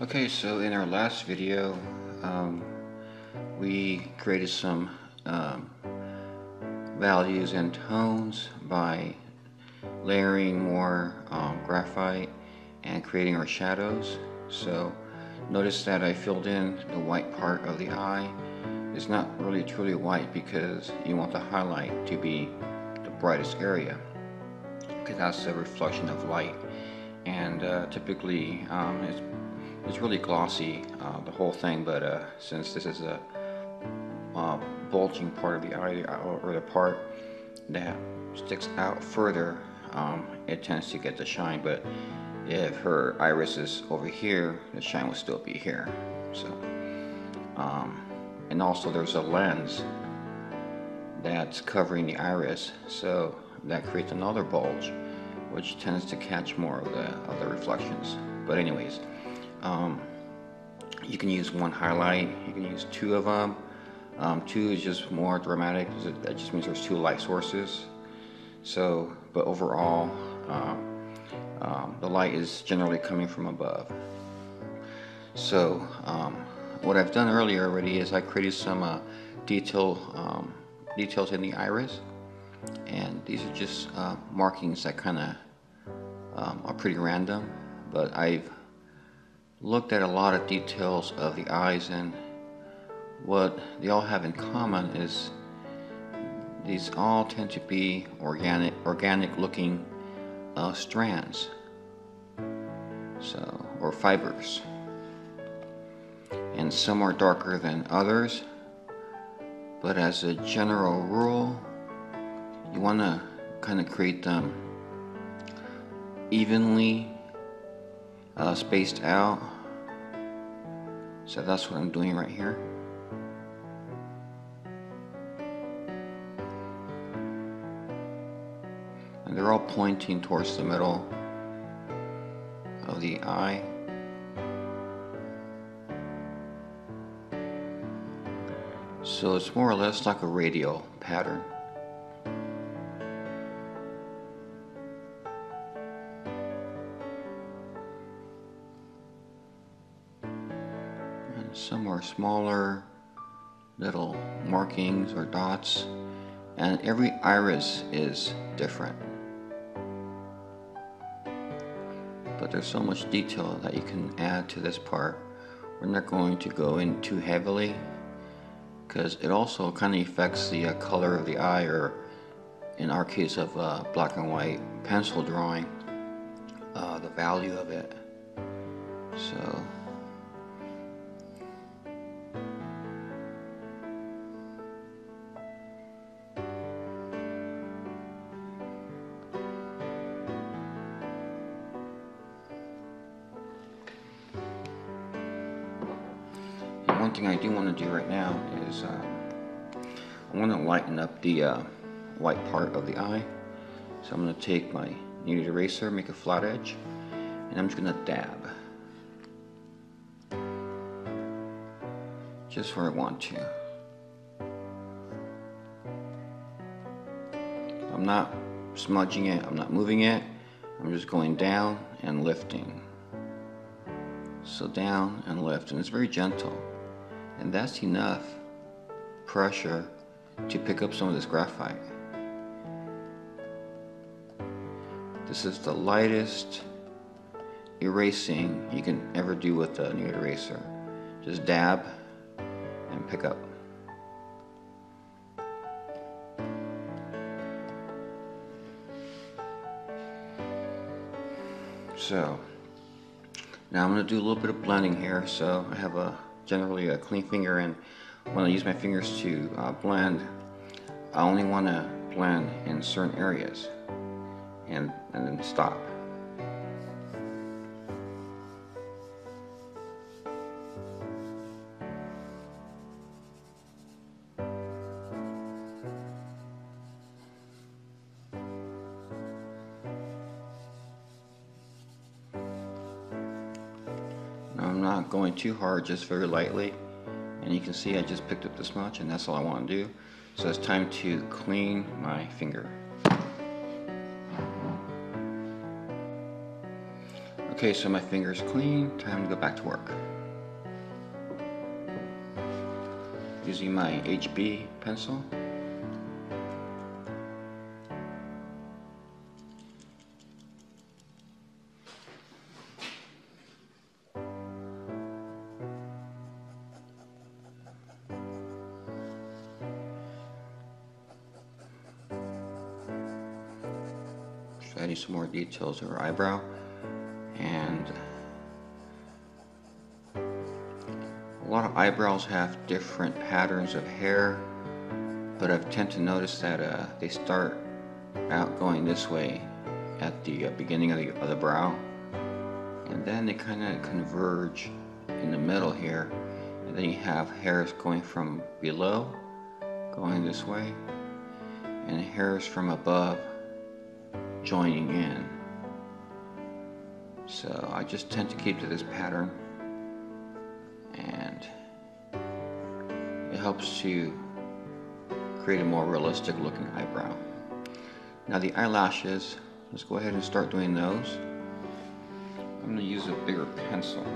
Okay, so in our last video, we created some values and tones by layering more graphite and creating our shadows. So notice that I filled in the white part of the eye. It's not really truly white because you want the highlight to be the brightest area, because that's the reflection of light. And typically it's really glossy, the whole thing, but since this is a bulging part of the eye, or the part that sticks out further, it tends to get the shine. But if her iris is over here, the shine will still be here. So, and also there's a lens that's covering the iris, so that creates another bulge, which tends to catch more of the reflections. But anyways, you can use one highlight, you can use two of them. Two is just more dramatic, that just means there's two light sources. So, but overall, the light is generally coming from above. So, what I've done earlier already is I created some details in the iris, and these are just markings that kind of are pretty random, but I've looked at a lot of details of the eyes, and what they all have in common is these all tend to be organic looking strands, so, or fibers, and some are darker than others, but as a general rule you want to kind of create them evenly spaced out. So that's what I'm doing right here. And they're all pointing towards the middle of the eye. So it's more or less like a radial pattern. And some are smaller little markings or dots, and every iris is different. But there's so much detail that you can add to this part. We're not going to go in too heavily, because it also kind of affects the color of the eye, or in our case of black and white pencil drawing, the value of it. So one thing I do want to do right now is I want to lighten up the white part of the eye. So I'm going to take my kneaded eraser, make a flat edge, and I'm just going to dab just where I want to. I'm not smudging it, I'm not moving it, I'm just going down and lifting. So down and lift, and it's very gentle. And that's enough pressure to pick up some of this graphite. This is the lightest erasing you can ever do with a kneaded eraser. Just dab and pick up. So now I'm going to do a little bit of blending here. So I have generally a clean finger, and when I use my fingers to blend, I only want to blend in certain areas and then stop. I'm not going too hard, just very lightly, and you can see I just picked up this much, and that's all I want to do. So it's time to clean my finger. Okay, so my finger's clean, time to go back to work. Using my HB pencil. Adding some more details to her eyebrow, and a lot of eyebrows have different patterns of hair, but I tend to notice that they start out going this way at the beginning of the brow, and then they kind of converge in the middle here, and then you have hairs going from below going this way, and hairs from above joining in. So I just tend to keep to this pattern, and it helps to create a more realistic looking eyebrow. Now the eyelashes, let's go ahead and start doing those. I'm going to use a bigger pencil.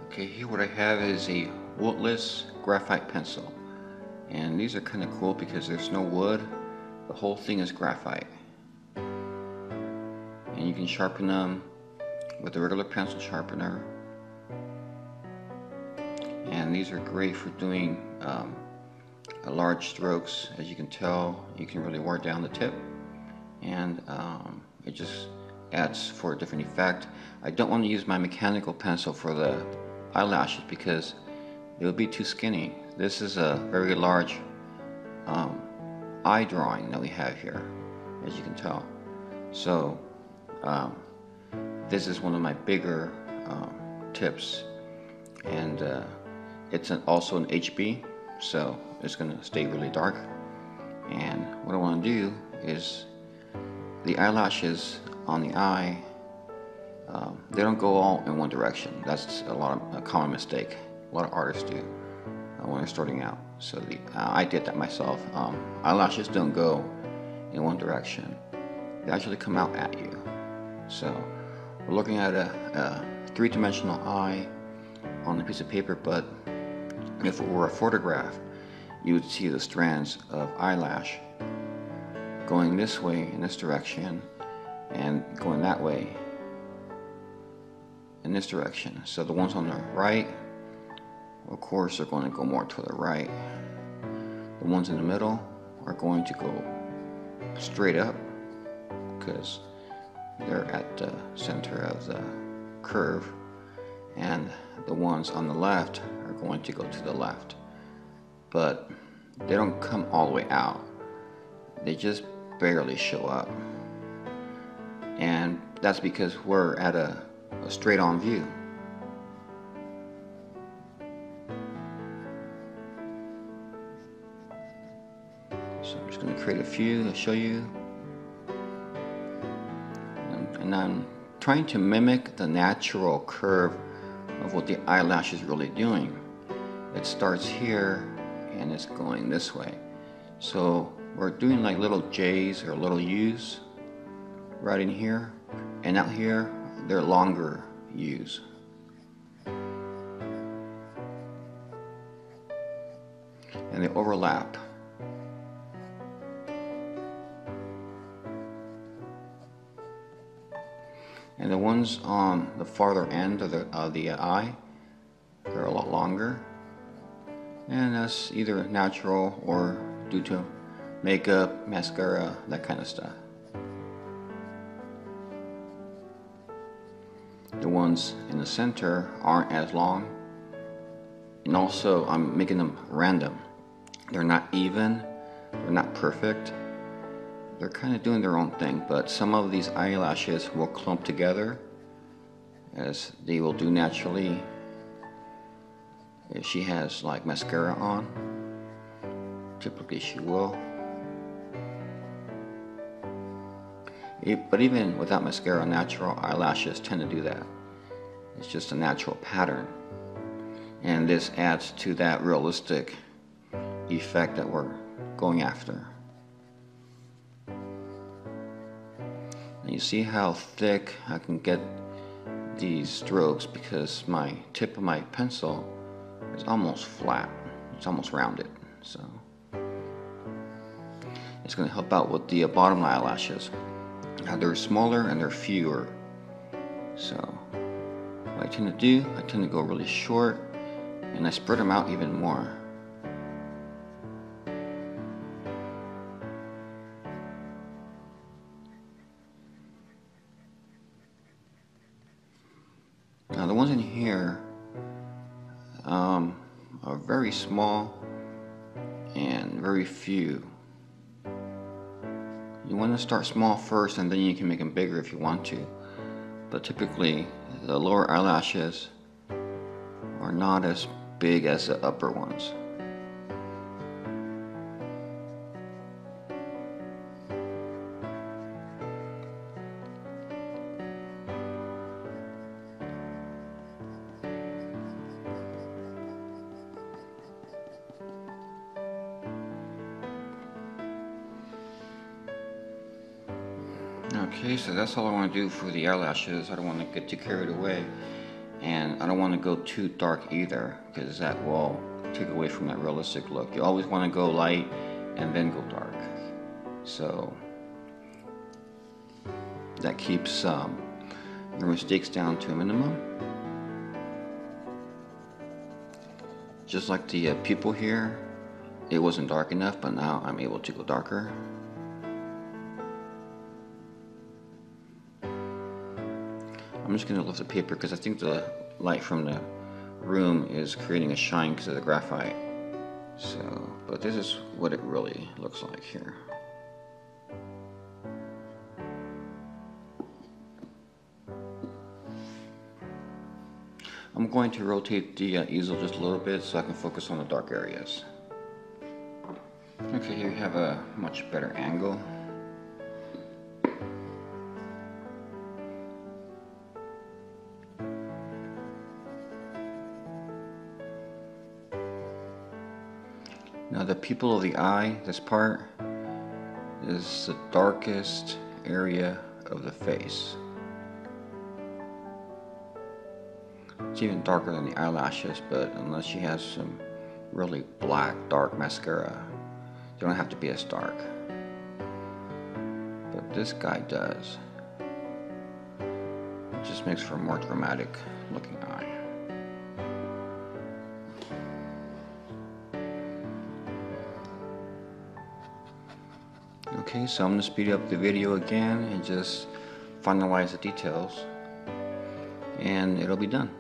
Okay, here what I have is a woodless graphite pencil, and these are kind of cool because there's no wood. The whole thing is graphite, and you can sharpen them with a regular pencil sharpener, and these are great for doing large strokes. As you can tell, you can really wear down the tip, and it just adds for a different effect. I don't want to use my mechanical pencil for the eyelashes because it would be too skinny. This is a very large eye drawing that we have here, as you can tell. So this is one of my bigger tips, and it's also an HB, so it's going to stay really dark. And what I want to do is the eyelashes on the eye, they don't go all in one direction. That's a common mistake a lot of artists do when they're starting out. So I did that myself. Eyelashes don't go in one direction. They actually come out at you. So we're looking at a three-dimensional eye on a piece of paper, but if it were a photograph, you would see the strands of eyelash going this way in this direction and going that way in this direction. So the ones on the right, of course, are going to go more to the right. The ones in the middle are going to go straight up because they're at the center of the curve, and the ones on the left are going to go to the left. But they don't come all the way out. They just barely show up. And that's because we're at a straight on view. So I'm just going to create a few to show you. And I'm trying to mimic the natural curve of what the eyelash is really doing. It starts here and it's going this way. So we're doing like little J's or little U's right in here, and out here they're longer U's. And they overlap. And the ones on the farther end of the eye, they're a lot longer. And that's either natural or due to makeup, mascara, that kind of stuff. The ones in the center aren't as long. And also, I'm making them random. They're not even, they're not perfect. They're kind of doing their own thing, but some of these eyelashes will clump together as they will do naturally if she has like mascara on. Typically she will. But even without mascara, natural eyelashes tend to do that. It's just a natural pattern. And this adds to that realistic effect that we're going after. And you see how thick I can get these strokes because my tip of my pencil is almost flat. It's almost rounded. So it's going to help out with the bottom eyelashes. Now they're smaller and they're fewer. So what I tend to do, I tend to go really short and I spread them out even more. Now the ones in here are very small and very few. You want to start small first and then you can make them bigger if you want to. But typically the lower eyelashes are not as big as the upper ones. Okay, so that's all I want to do for the eyelashes. I don't want to get too carried away, and I don't want to go too dark either, because that will take away from that realistic look. You always want to go light and then go dark. So that keeps your mistakes down to a minimum. Just like the pupil here, it wasn't dark enough, but now I'm able to go darker. I'm just going to lift the paper because I think the light from the room is creating a shine because of the graphite. So, but this is what it really looks like here. I'm going to rotate the easel just a little bit so I can focus on the dark areas. Okay, here you have a much better angle. Now the pupil of the eye, this part, is the darkest area of the face. It's even darker than the eyelashes, but unless she has some really black, dark mascara, you don't have to be as dark. But this guy does. It just makes for a more dramatic looking eye. Okay, so I'm going to speed up the video again and just finalize the details, and it'll be done.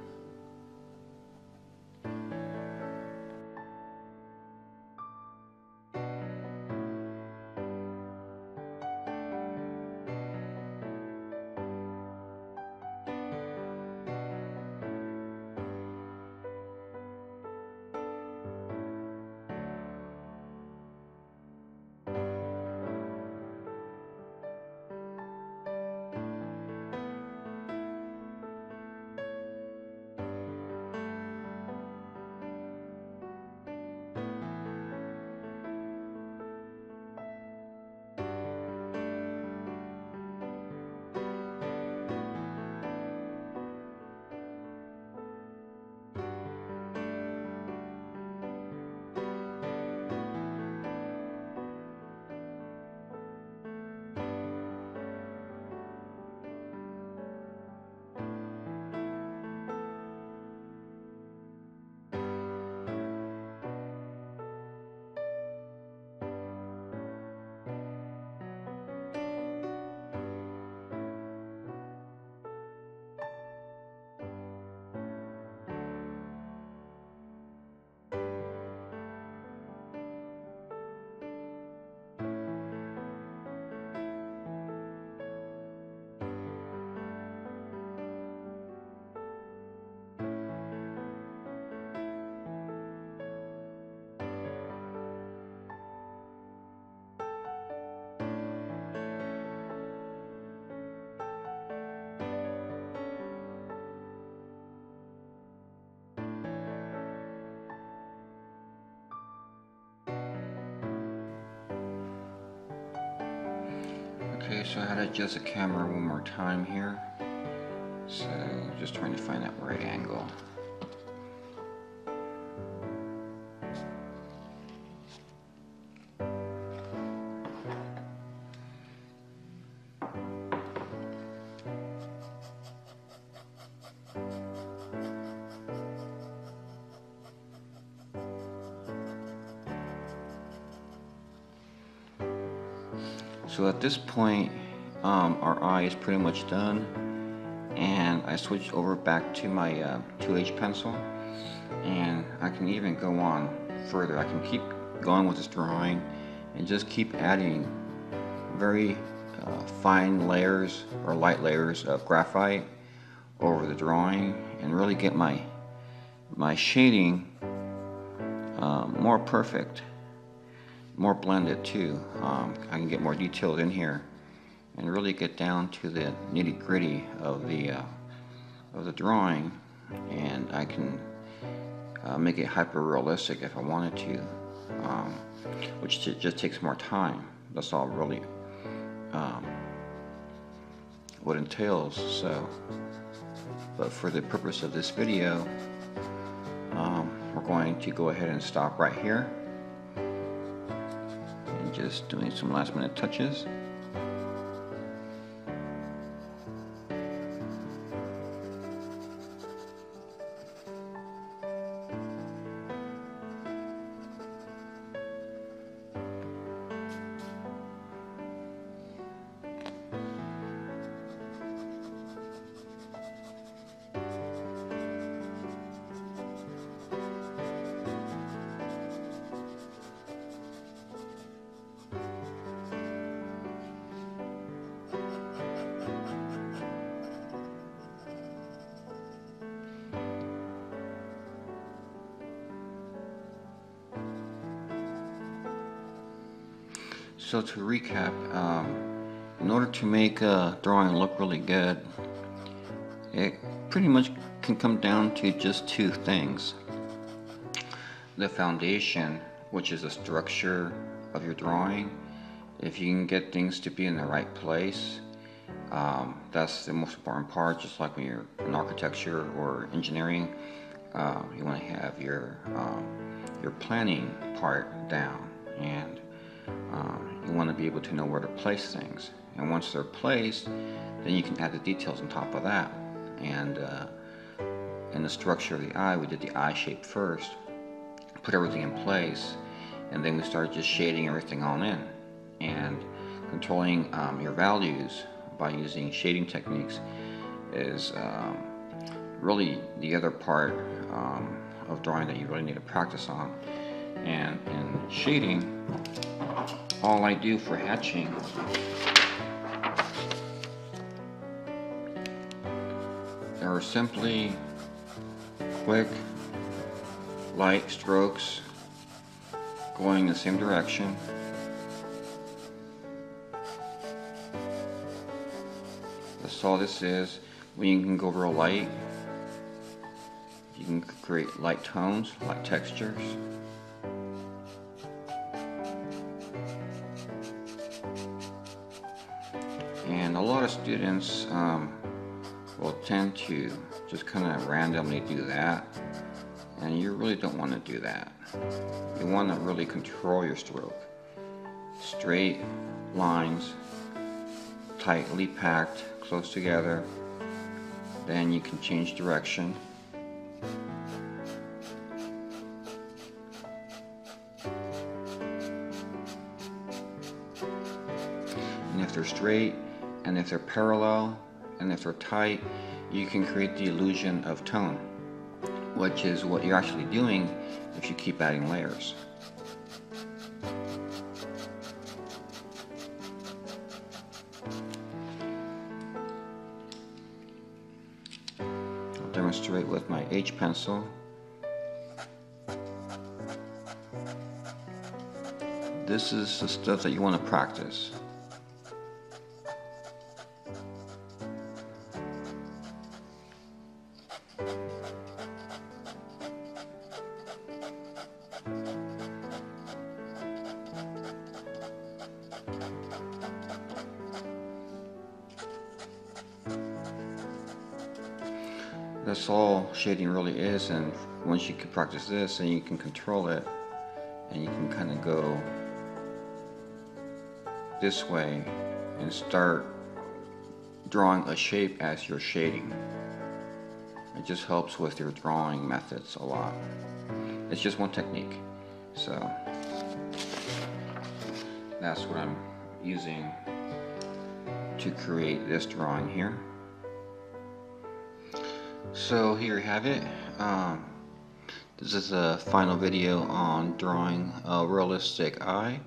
Okay, so I had to adjust the camera one more time here. So just trying to find that right angle. So at this point, our eye is pretty much done, and I switched over back to my 2H pencil, and I can even go on further. I can keep going with this drawing and just keep adding very fine layers or light layers of graphite over the drawing and really get my shading more perfect, more blended too. I can get more detailed in here and really get down to the nitty-gritty of the drawing, and I can make it hyper-realistic if I wanted to, which just takes more time. That's all really what it entails. So, but for the purpose of this video, we're going to go ahead and stop right here and just doing some last-minute touches. So to recap, in order to make a drawing look really good, it pretty much can come down to just two things. The foundation, which is the structure of your drawing. If you can get things to be in the right place, that's the most important part. Just like when you're in architecture or engineering, you want to have your planning part down, and you want to be able to know where to place things. And once they're placed, then you can add the details on top of that. And in the structure of the eye, we did the eye shape first, put everything in place, and then we started just shading everything on in and controlling your values by using shading techniques is really the other part of drawing that you really need to practice on. And in shading, all I do for hatching are simply quick, light strokes going in the same direction. That's all this is. When you can go real light, you can create light tones, light textures. And a lot of students will tend to just kind of randomly do that, and you really don't want to do that. You want to really control your stroke. Straight lines, tightly packed, close together. Then you can change direction. And if they're straight, and if they're parallel, and if they're tight, you can create the illusion of tone, which is what you're actually doing if you keep adding layers. I'll demonstrate with my H pencil. This is the stuff that you want to practice. That's all shading really is, and once you can practice this, then you can control it, and you can kind of go this way and start drawing a shape as you're shading. It just helps with your drawing methods a lot. It's just one technique, so that's what I'm using to create this drawing here. So here you have it. This is a final video on drawing a realistic eye.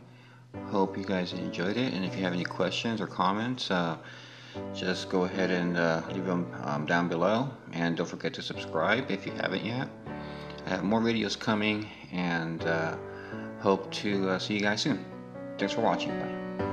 Hope you guys enjoyed it, and if you have any questions or comments, just go ahead and leave them down below, and don't forget to subscribe if you haven't yet. I have more videos coming, and hope to see you guys soon. Thanks for watching. Bye.